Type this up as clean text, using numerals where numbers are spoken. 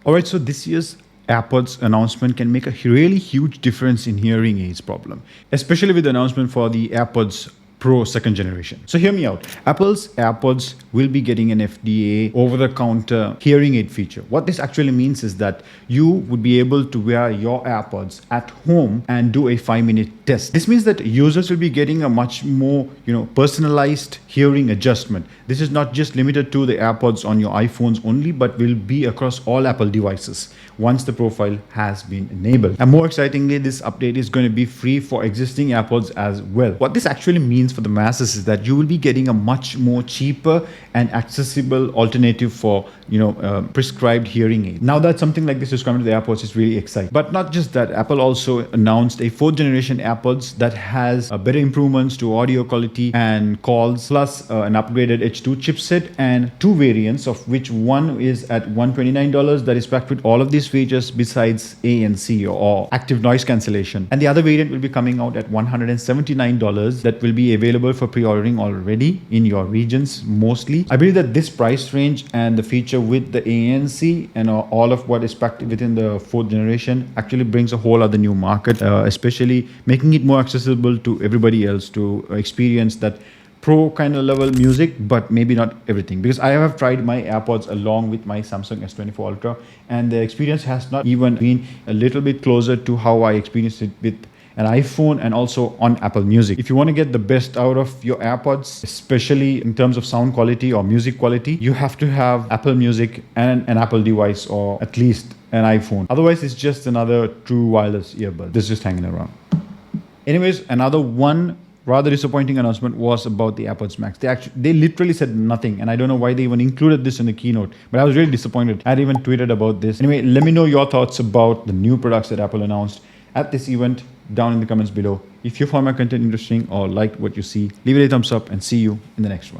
All right, so this year's Airpods announcement can make a really huge difference in hearing aids problem, especially with the announcement for the Airpods Pro second generation. So hear me out. Apple's AirPods will be getting an FDA over-the-counter hearing aid feature. What this actually means is that you would be able to wear your AirPods at home and do a 5-minute test. This means that users will be getting a much more, personalized hearing adjustment. This is not just limited to the AirPods on your iPhones only, but will be across all Apple devices once the profile has been enabled. And more excitingly, this update is going to be free for existing AirPods as well. What this actually means for the masses is that you will be getting a much more cheaper and accessible alternative for prescribed hearing aid. Now that something like this is coming to the AirPods is really exciting. But not just that, Apple also announced a 4th generation AirPods that has better improvements to audio quality and calls, plus an upgraded H2 chipset and 2 variants, of which one is at $129 that is packed with all of these features besides ANC or active noise cancellation, and the other variant will be coming out at $179 that will be available for pre-ordering already in your regions mostly. I believe that this price range and the feature with the ANC and all of what is packed within the 4th generation actually brings a whole other new market, especially making it more accessible to everybody else to experience that pro kind of level music, but maybe not everything. Because I have tried my AirPods along with my Samsung S24 Ultra, and the experience has not even been a little bit closer to how I experienced it with an iPhone and also on Apple Music. If you want to get the best out of your AirPods, especially in terms of sound quality or music quality, you have to have Apple Music and an Apple device, or at least an iPhone. Otherwise, it's just another true wireless earbud. This is just hanging around. Anyways, another one rather disappointing announcement was about the AirPods Max. They literally said nothing, and I don't know why they even included this in the keynote, but I was really disappointed. I had even tweeted about this. Anyway, let me know your thoughts about the new products that Apple announced at this event down in the comments below. If you found my content interesting or liked what you see, leave it a thumbs up and see you in the next one.